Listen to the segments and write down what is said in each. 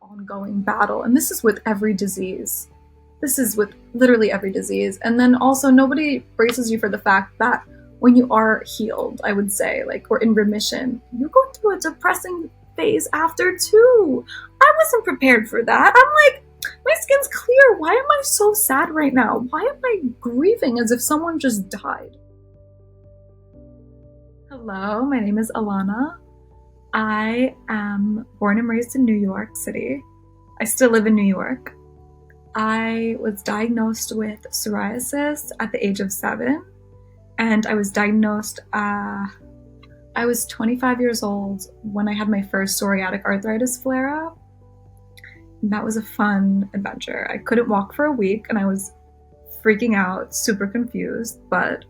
ongoing battle. And this is with every disease. This is with literally every disease. And then also, nobody braces you for the fact that when you are healed, I would say, like, or in remission, you go through a depressing phase after too. I wasn't prepared for that. I'm like, my skin's clear. Why am I so sad right now? Why am I grieving as if someone just died? Hello, my name is Alana. I am born and raised in New York City. I still live in New York. I was diagnosed with psoriasis at the age of 7, and I was diagnosed, I was 25 years old when I had my first psoriatic arthritis flare up. That was a fun adventure. I couldn't walk for a week and I was freaking out, super confused, but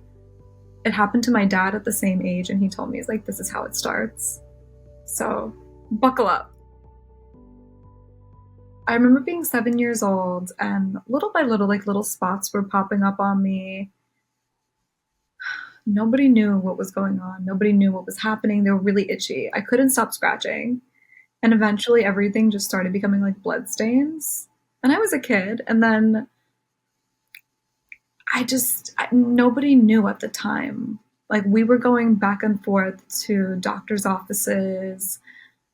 it happened to my dad at the same age, and he told me, he's like, this is how it starts. So buckle up. I remember being 7 years old, and little by little, like, little spots were popping up on me. Nobody knew what was going on. Nobody knew what was happening. They were really itchy. I couldn't stop scratching. And eventually everything just started becoming like blood stains. And I was a kid. And then nobody knew at the time. Like, we were going back and forth to doctor's offices.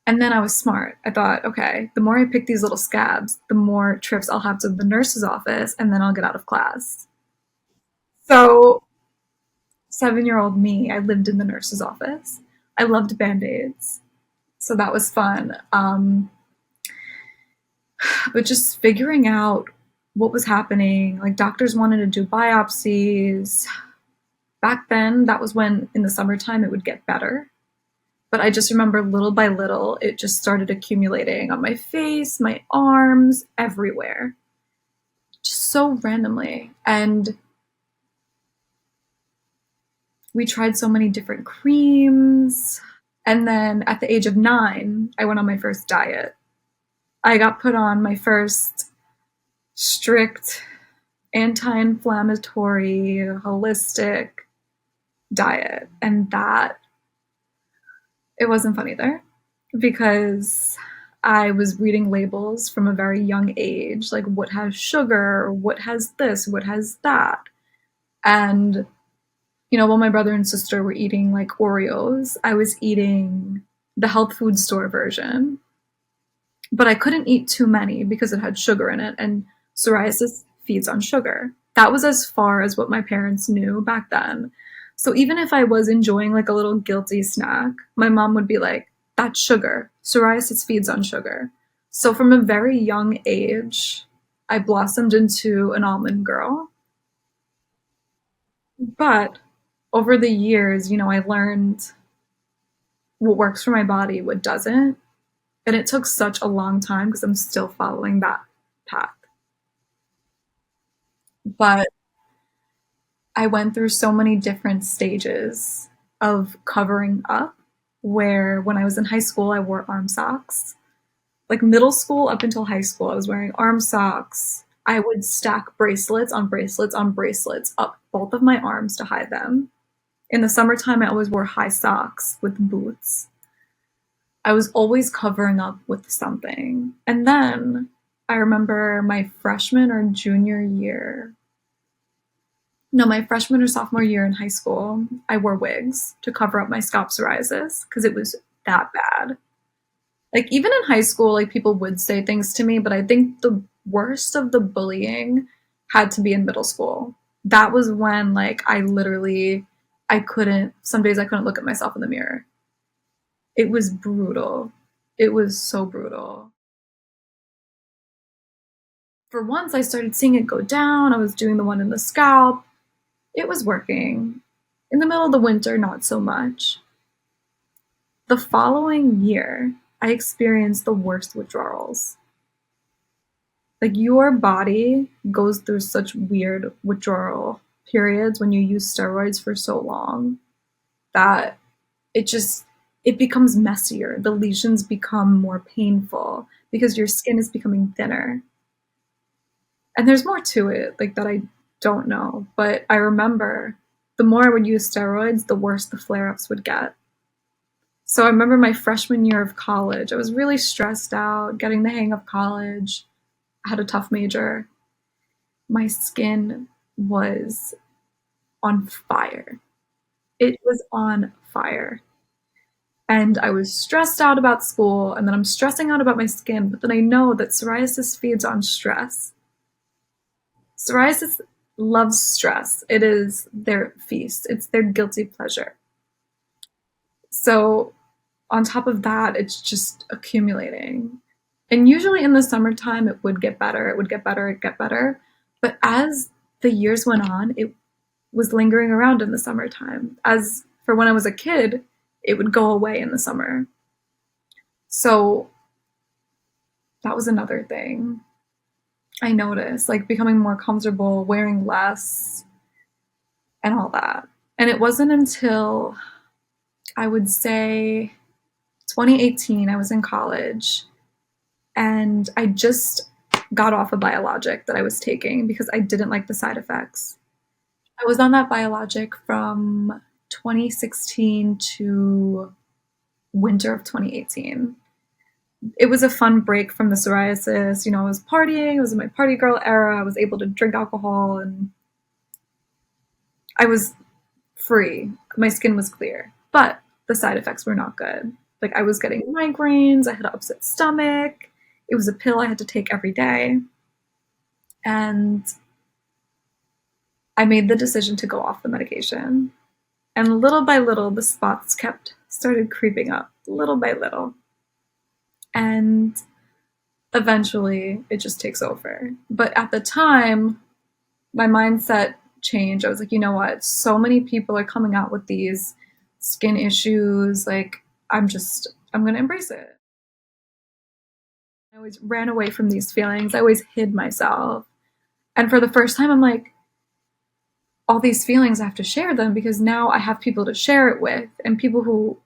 And then I was smart. I thought, okay, the more I pick these little scabs, the more trips I'll have to the nurse's office, and then I'll get out of class. So, 7-year-old me, I lived in the nurse's office. I loved band-aids. So that was fun. But just figuring out what was happening, like, doctors wanted to do biopsies. Back then, that was when in the summertime it would get better. But I just remember little by little, it just started accumulating on my face, my arms, everywhere. Just so randomly. And we tried so many different creams. And then at the age of 9, I went on my first diet. I got put on my first strict anti-inflammatory, holistic diet. And that, it wasn't fun either, because I was reading labels from a very young age, like, what has sugar, what has this, what has that. And, while my brother and sister were eating like Oreos, I was eating the health food store version. But I couldn't eat too many because it had sugar in it, and psoriasis feeds on sugar. That was as far as what my parents knew back then. So even if I was enjoying like a little guilty snack, my mom would be like, that's sugar. Psoriasis feeds on sugar. So from a very young age, I blossomed into an almond girl. But over the years, I learned what works for my body, what doesn't. And it took such a long time because I'm still following that path. But I went through so many different stages of covering up, where when I was in high school, I wore arm socks. Like, middle school up until high school, I was wearing arm socks. I would stack bracelets on bracelets on bracelets up both of my arms to hide them. In the summertime, I always wore high socks with boots. I was always covering up with something. And then I remember my freshman or junior year, no, my freshman or sophomore year in high school, I wore wigs to cover up my scalp psoriasis because it was that bad. Like, even in high school, like, people would say things to me, but I think the worst of the bullying had to be in middle school. That was when, like, some days I couldn't look at myself in the mirror. It was brutal. It was so brutal. For once, I started seeing it go down. I was doing the one in the scalp. It was working. In the middle of the winter, not so much. The following year, I experienced the worst withdrawals. Like, your body goes through such weird withdrawal periods when you use steroids for so long that it becomes messier. The lesions become more painful because your skin is becoming thinner. And there's more to it, like, that I don't know. But I remember the more I would use steroids, the worse the flare-ups would get. So I remember my freshman year of college, I was really stressed out, getting the hang of college. I had a tough major. My skin was on fire. It was on fire. And I was stressed out about school, and then I'm stressing out about my skin, but then I know that psoriasis feeds on stress. Psoriasis loves stress. It is their feast, it's their guilty pleasure. So, on top of that, it's just accumulating. And usually in the summertime, it would get better, it would get better, it get better. But as the years went on, it was lingering around in the summertime. As for when I was a kid, it would go away in the summer. So that was another thing I noticed, like becoming more comfortable, wearing less, and all that. And it wasn't until I would say 2018, I was in college, and I just got off a biologic that I was taking because I didn't like the side effects. I was on that biologic from 2016 to winter of 2018. It was a fun break from the psoriasis. You know, I was partying, I was in my party girl era, I was able to drink alcohol, and I was free. My skin was clear, but the side effects were not good. Like, I was getting migraines, I had an upset stomach. It was a pill I had to take every day. And I made the decision to go off the medication. And little by little, the spots kept started creeping up, little by little. And eventually, it just takes over. But at the time, my mindset changed. I was like, you know what? So many people are coming out with these skin issues. Like, I'm going to embrace it. I always ran away from these feelings. I always hid myself. And for the first time, I'm like, all these feelings, I have to share them because now I have people to share it with, and people who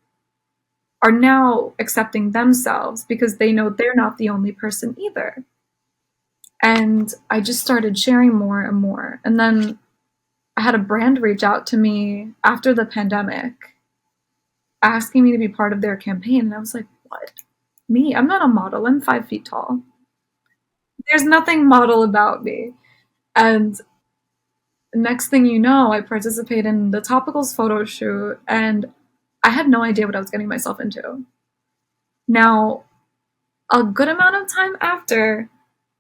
are now accepting themselves because they know they're not the only person either. And I just started sharing more and more. And then I had a brand reach out to me after the pandemic asking me to be part of their campaign. And I was like, what? Me? I'm not a model. I'm 5 feet tall. There's nothing model about me. And next thing you know, I participate in the topicals photo shoot, and I had no idea what I was getting myself into. Now, a good amount of time after,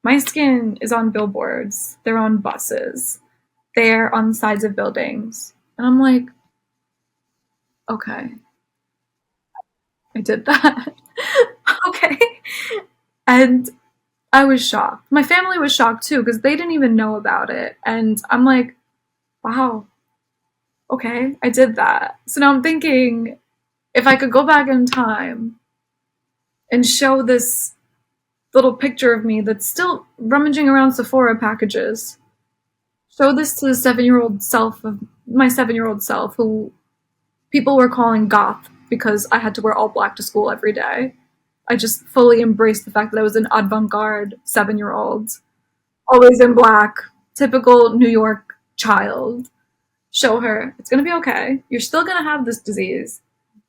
my skin is on billboards, they're on buses, they're on the sides of buildings. And I'm like, okay, I did that. Okay. And I was shocked. My family was shocked too because they didn't even know about it. And I'm like, wow, okay, I did that. So now I'm thinking if I could go back in time and show this little picture of me that's still rummaging around Sephora packages, show this to the 7-year-old self of my 7-year-old self who people were calling goth because I had to wear all black to school every day. I just fully embraced the fact that I was an avant-garde 7-year-old, always in black, typical New York child. Show her it's gonna be okay. You're still gonna have this disease,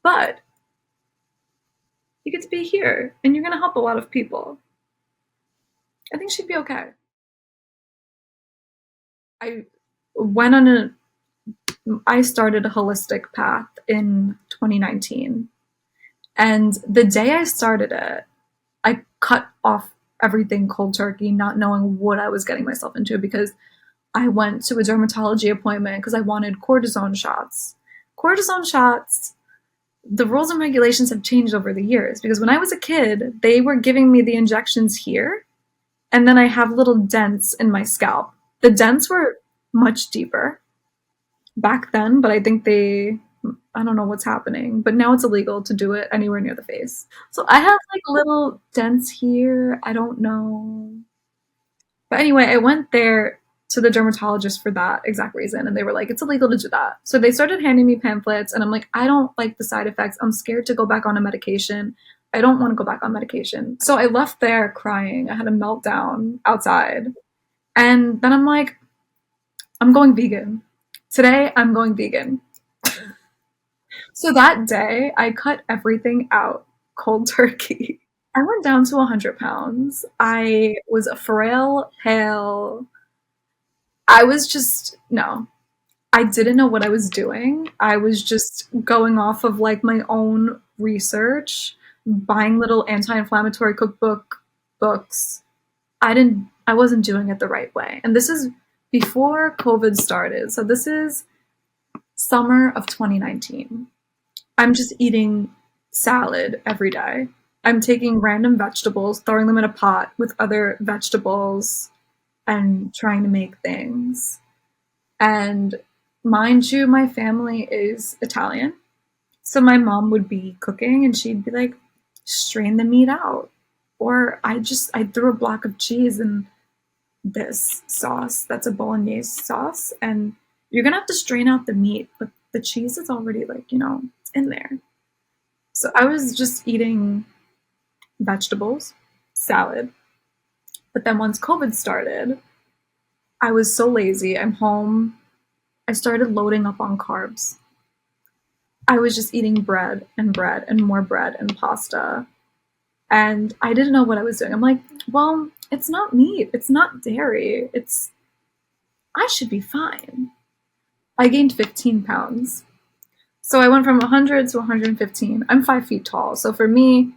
but you get to be here and you're gonna help a lot of people. I think she'd be okay. I went on a I started a holistic path in 2019. And the day I started it, I cut off everything cold turkey, not knowing what I was getting myself into because I went to a dermatology appointment because I wanted cortisone shots. Cortisone shots, the rules and regulations have changed over the years because when I was a kid, they were giving me the injections here, and then I have little dents in my scalp. The dents were much deeper back then, but I think I don't know what's happening, but now it's illegal to do it anywhere near the face. So I have like little dents here. I don't know. But anyway, I went there to the dermatologist for that exact reason. And they were like, it's illegal to do that. So they started handing me pamphlets, and I'm like, I don't like the side effects. I'm scared to go back on a medication. I don't want to go back on medication. So I left there crying. I had a meltdown outside. And then I'm like, I'm going vegan. Today, I'm going vegan. So that day, I cut everything out cold turkey. I went down to 100 pounds. I was a frail, pale. I was just, no, I didn't know what I was doing. I was just going off of like my own research, buying little anti-inflammatory cookbook books. I wasn't doing it the right way. And this is before COVID started. So this is summer of 2019. I'm just eating salad every day. I'm taking random vegetables, throwing them in a pot with other vegetables, and trying to make things. And mind you, my family is Italian. So my mom would be cooking and she'd be like, strain the meat out. Or I threw a block of cheese in this sauce that's a bolognese sauce, and you're gonna have to strain out the meat, but the cheese is already like, it's in there. So I was just eating vegetables, salad. But then once COVID started, I was so lazy. I'm home. I started loading up on carbs. I was just eating bread and more bread and pasta. And I didn't know what I was doing. I'm like, well, it's not meat. It's not dairy. I should be fine. I gained 15 pounds. So I went from 100 to 115. I'm 5 feet tall. So for me,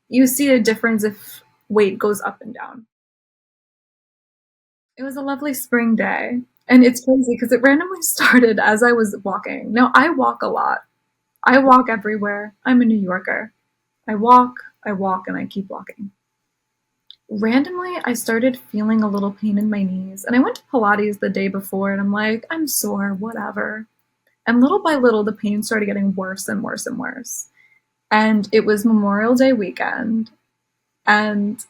you see a difference if weight goes up and down. It was a lovely spring day. And it's crazy because it randomly started as I was walking. Now, I walk a lot. I walk everywhere. I'm a New Yorker. I walk, and I keep walking. Randomly, I started feeling a little pain in my knees. And I went to Pilates the day before, and I'm like, I'm sore, whatever. And little by little, the pain started getting worse and worse and worse. And it was Memorial Day weekend. And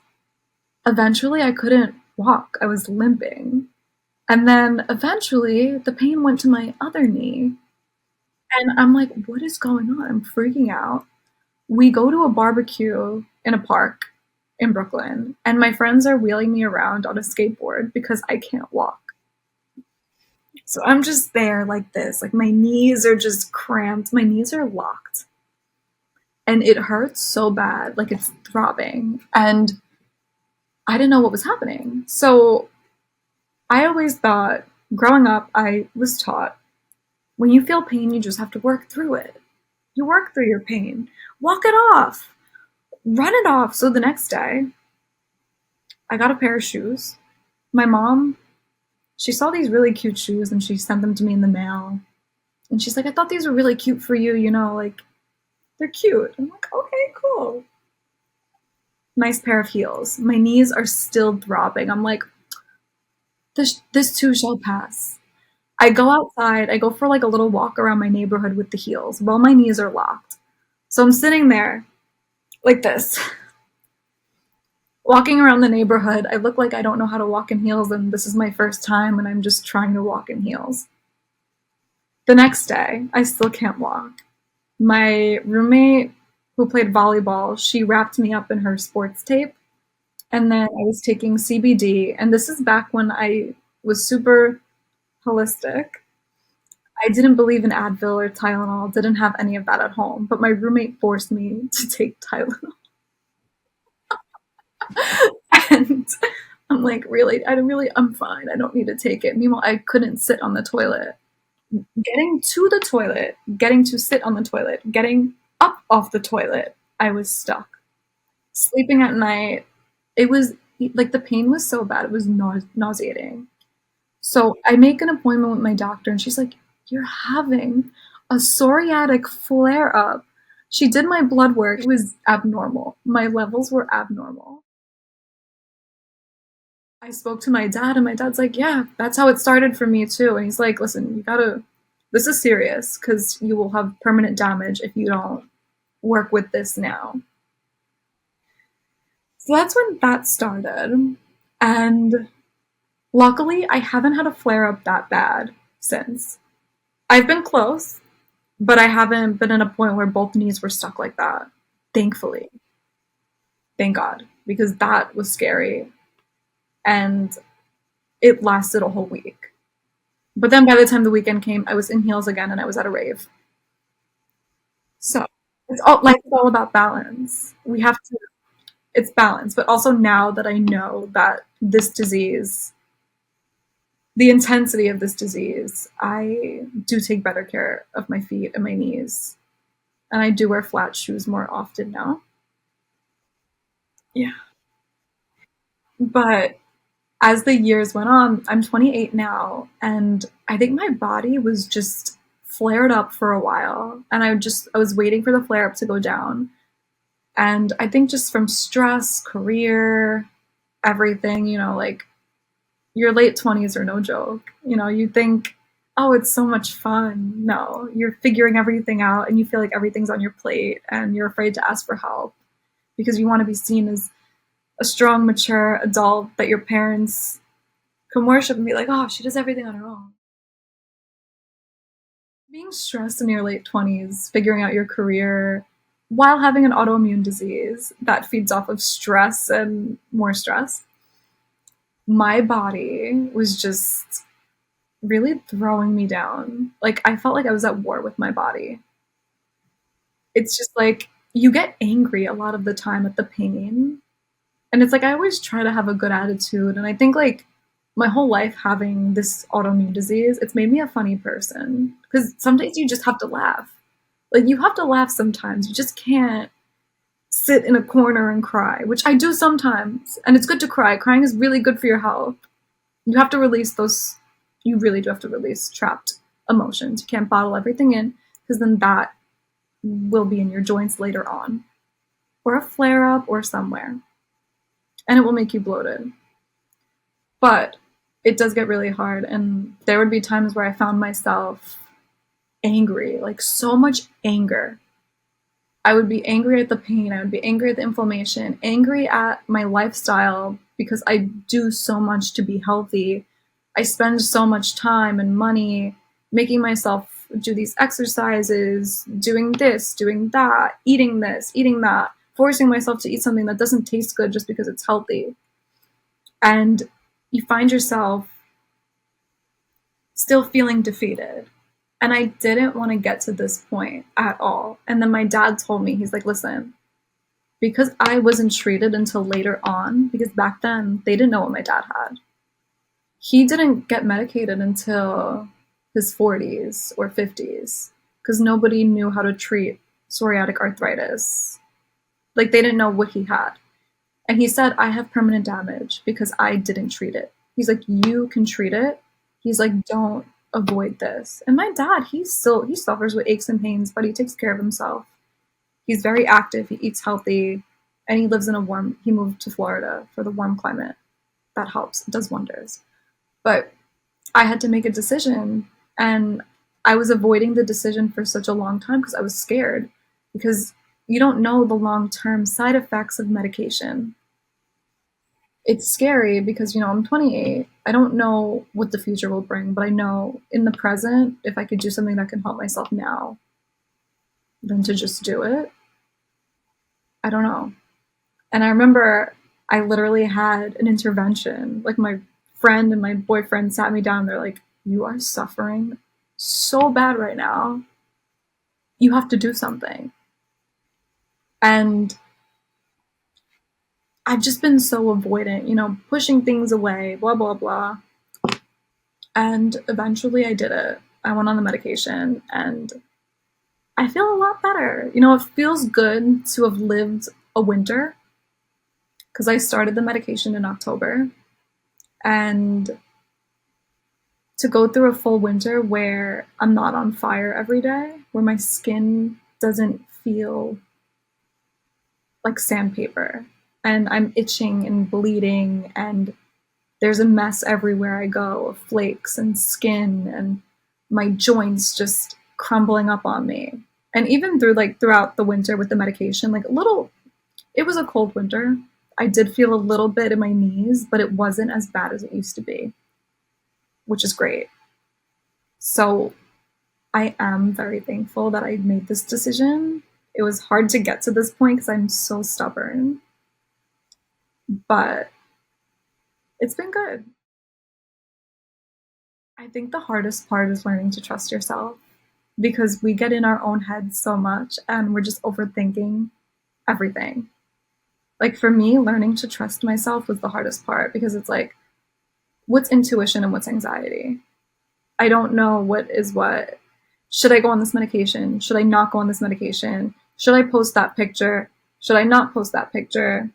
eventually, I couldn't walk. I was limping. And then eventually, the pain went to my other knee. And I'm like, what is going on? I'm freaking out. We go to a barbecue in a park in Brooklyn, and my friends are wheeling me around on a skateboard because I can't walk. So I'm just there like this. Like my knees are just cramped, my knees are locked. And it hurts so bad, like it's throbbing. And I didn't know what was happening. So I always thought, growing up, I was taught when you feel pain, you just have to work through it. You work through your pain, walk it off, run it off. So the next day, I got a pair of shoes. My mom, she saw these really cute shoes and she sent them to me in the mail. And she's like, I thought these were really cute for you, like they're cute. I'm like, okay, cool. Nice pair of heels. My knees are still throbbing. I'm like, this too shall pass. I go outside, I go for like a little walk around my neighborhood with the heels while my knees are locked. So I'm sitting there like this, walking around the neighborhood. I look like I don't know how to walk in heels, and this is my first time, and I'm just trying to walk in heels. The next day, I still can't walk. My roommate, who played volleyball, she wrapped me up in her sports tape, and then I was taking CBD, and this is back when I was super holistic. I didn't believe in Advil or Tylenol, didn't have any of that at home, but my roommate forced me to take Tylenol. And I'm like, really? I'm fine. I don't need to take it. Meanwhile, I couldn't sit on the toilet. Getting to the toilet, getting to sit on the toilet, getting up off the toilet, I was stuck. Sleeping at night, it was like the pain was so bad, it was nauseating. So I make an appointment with my doctor, and she's like, you're having a psoriatic flare up. She did my blood work. It was abnormal. My levels were abnormal. I spoke to my dad, and my dad's like, yeah, that's how it started for me too. And he's like, listen, this is serious because you will have permanent damage if you don't work with this now. So that's when that started. And luckily, I haven't had a flare up that bad since. I've been close, but I haven't been at a point where both knees were stuck like that. Thankfully. Thank God. Because that was scary. And it lasted a whole week. But then by the time the weekend came, I was in heels again and I was at a rave. So it's all life is all about balance. We have to it's balance, but also now that I know that this disease, the intensity of this disease, I do take better care of my feet and my knees. And I do wear flat shoes more often now. Yeah. But as the years went on, I'm 28 now, and I think my body was just flared up for a while. And I was waiting for the flare up to go down. And I think just from stress, career, everything, like your late 20s are no joke. You think, oh, it's so much fun. No, you're figuring everything out and you feel like everything's on your plate and you're afraid to ask for help because you want to be seen as a strong, mature adult that your parents can worship and be like, oh, she does everything on her own. Being stressed in your late 20s, figuring out your career while having an autoimmune disease that feeds off of stress and more stress, my body was just really throwing me down. Like, I felt like I was at war with my body. It's just like you get angry a lot of the time at the pain. And it's like I always try to have a good attitude. And I think, like, my whole life having this autoimmune disease, it's made me a funny person. Because some days you just have to laugh. Like, you have to laugh sometimes. You just can't sit in a corner and cry, which I do sometimes. And it's good to cry. Crying is really good for your health. You have to release those, you really do have to release trapped emotions. You can't bottle everything in because then that will be in your joints later on, or a flare up or somewhere, and it will make you bloated. But it does get really hard, and there would be times where I found myself angry, like so much anger. I would be angry at the pain, I would be angry at the inflammation, angry at my lifestyle because I do so much to be healthy. I spend so much time and money making myself do these exercises, doing this, eating that, forcing myself to eat something that doesn't taste good just because it's healthy. And you find yourself still feeling defeated. And I didn't want to get to this point at all. And then my dad told me, he's like, listen, because I wasn't treated until later on, because back then they didn't know what my dad had. He didn't get medicated until his 40s or 50s because nobody knew how to treat psoriatic arthritis. Like, they didn't know what he had. And he said, I have permanent damage because I didn't treat it. He's like, you can treat it. He's like, don't avoid this. And my dad, he suffers with aches and pains, but he takes care of himself. He's very active. He eats healthy, and he lives in he moved to Florida for the warm climate. That helps. It does wonders. But I had to make a decision, and I was avoiding the decision for such a long time because I was scared, because you don't know the long-term side effects of medication. It's scary because, I'm 28. I don't know what the future will bring, but I know in the present, if I could do something that can help myself now, then to just do it. I don't know. And I remember I literally had an intervention. Like, my friend and my boyfriend sat me down. They're like, you are suffering so bad right now. You have to do something. And I've just been so avoidant, pushing things away, blah, blah, blah. And eventually I did it. I went on the medication and I feel a lot better. It feels good to have lived a winter because I started the medication in October. And to go through a full winter where I'm not on fire every day, where my skin doesn't feel like sandpaper and I'm itching and bleeding and there's a mess everywhere I go of flakes and skin and my joints just crumbling up on me. And even throughout the winter with the medication, it was a cold winter. I did feel a little bit in my knees, but it wasn't as bad as it used to be, which is great. So I am very thankful that I made this decision. It was hard to get to this point because I'm so stubborn, but it's been good. I think the hardest part is learning to trust yourself. because we get in our own heads so much and we're just overthinking everything. Like for me, learning to trust myself was the hardest part because it's like, what's intuition and what's anxiety? I don't know what is what. Should I go on this medication? Should I not go on this medication? Should I post that picture? Should I not post that picture?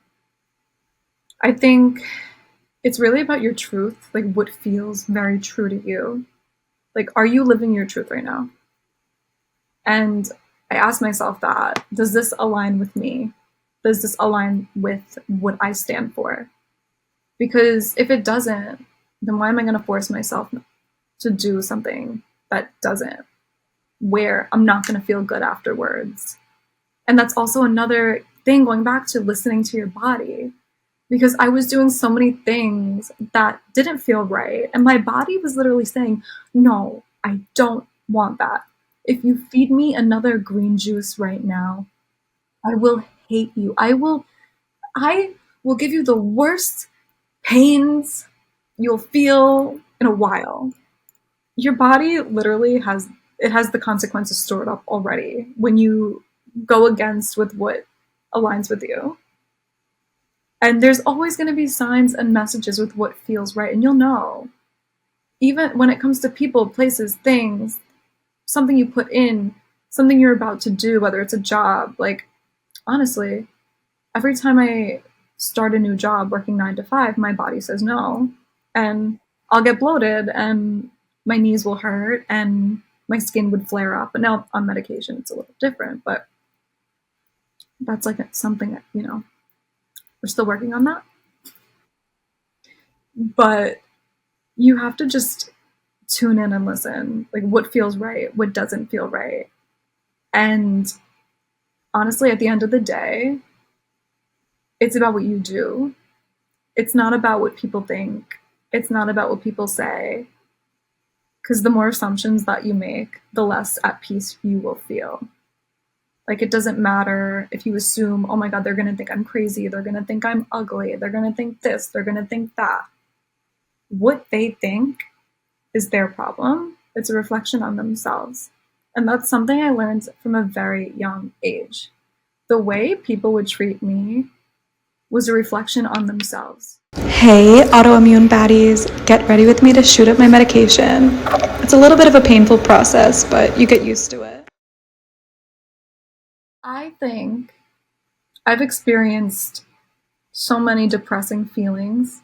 I think it's really about your truth, like what feels very true to you. Like, are you living your truth right now? And I ask myself that, does this align with me? Does this align with what I stand for? Because if it doesn't, then why am I going to force myself to do something that doesn't, where I'm not going to feel good afterwards? And that's also another thing, going back to listening to your body, because I was doing so many things that didn't feel right. And my body was literally saying, no, I don't want that. If you feed me another green juice right now, I will hate you. I will give you the worst pains you'll feel in a while. Your body literally has the consequences stored up already when you go against with what aligns with you. And there's always going to be signs and messages with what feels right, and you'll know. Even when it comes to people, places, things, something you put in, something you're about to do, whether it's a job, like honestly, every time I start a new job working 9 to 5, my body says no. And I'll get bloated and my knees will hurt and my skin would flare up. But now on medication, it's a little different. But that's like something that, we're still working on that. But you have to just tune in and listen. Like what feels right, what doesn't feel right. And honestly, at the end of the day, it's about what you do. It's not about what people think. It's not about what people say. Because the more assumptions that you make, the less at peace you will feel. Like it doesn't matter if you assume, oh my God, they're going to think I'm crazy. They're going to think I'm ugly. They're going to think this. They're going to think that. What they think is their problem. It's a reflection on themselves. And that's something I learned from a very young age. The way people would treat me was a reflection on themselves. Hey, autoimmune baddies, get ready with me to shoot up my medication. It's a little bit of a painful process, but you get used to it. I think I've experienced so many depressing feelings.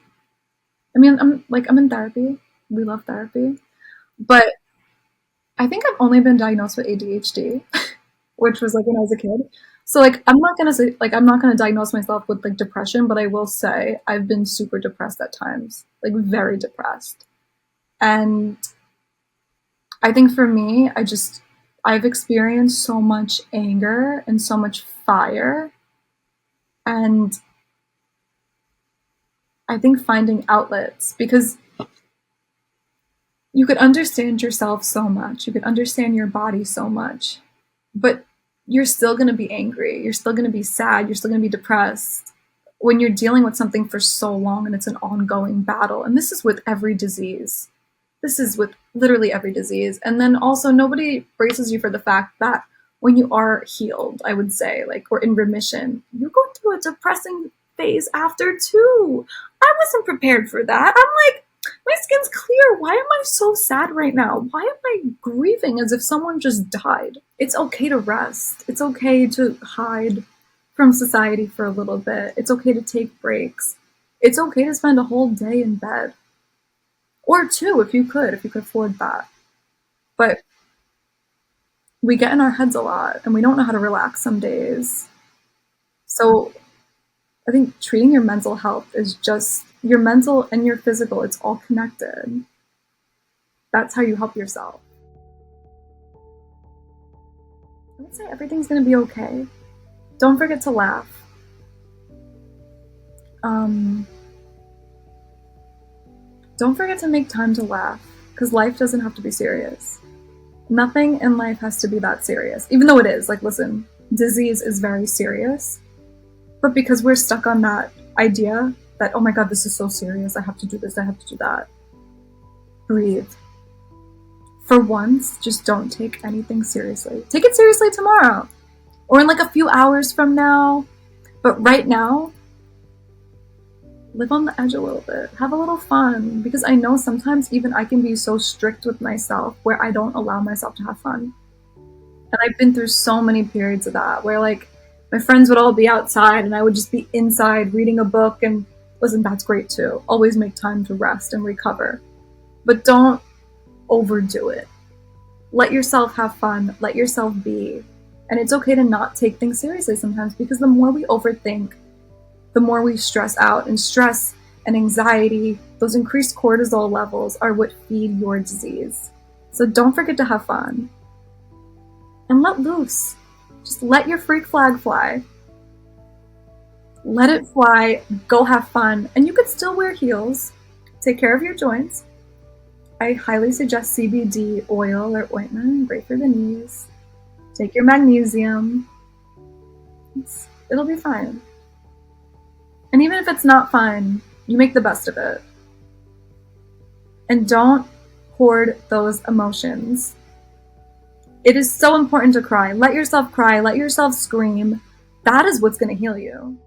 I mean, I'm in therapy. We love therapy. But I think I've only been diagnosed with ADHD, which was like when I was a kid. So like I'm not gonna diagnose myself with like depression, but I will say I've been super depressed at times, like very depressed. And I think for me, I've experienced so much anger and so much fire. And I think finding outlets, because you could understand yourself so much, you could understand your body so much, but you're still going to be angry, you're still going to be sad, you're still going to be depressed when you're dealing with something for so long and it's an ongoing battle. And this is with every disease. This is with literally every disease. And then also nobody braces you for the fact that when you are healed, I would say, like, or in remission, you go through a depressing phase after too. I wasn't prepared for that. I'm like, my skin's clear. Why am I so sad right now? Why am I grieving as if someone just died? It's okay to rest. It's okay to hide from society for a little bit. It's okay to take breaks. It's okay to spend a whole day in bed. Or two, if you could afford that. But we get in our heads a lot and we don't know how to relax some days. So I think treating your mental health is just your mental and your physical, it's all connected. That's how you help yourself. I would say everything's going to be okay. Don't forget to laugh. Don't forget to make time to laugh, because life doesn't have to be serious. Nothing in life has to be that serious, even though it is. Like, listen, disease is very serious, but because we're stuck on that idea that, oh my God, this is so serious, I have to do this, I have to do that. Breathe. For once, just don't take anything seriously. Take it seriously tomorrow or in like a few hours from now. But right now, live on the edge a little bit. Have a little fun, because I know sometimes even I can be so strict with myself where I don't allow myself to have fun. And I've been through so many periods of that where like my friends would all be outside and I would just be inside reading a book. And listen, that's great too. Always make time to rest and recover. But don't overdo it. Let yourself have fun. Let yourself be. And it's okay to not take things seriously sometimes, because the more we overthink, the more we stress out, and stress and anxiety, those increased cortisol levels are what feed your disease. So don't forget to have fun. And let loose. Just let your freak flag fly. Let it fly, go have fun. And you could still wear heels. Take care of your joints. I highly suggest CBD oil or ointment, great for the knees. Take your magnesium. It'll be fine. And even if it's not fine, you make the best of it. And don't hoard those emotions. It is so important to cry. Let yourself cry. Let yourself scream. That is what's going to heal you.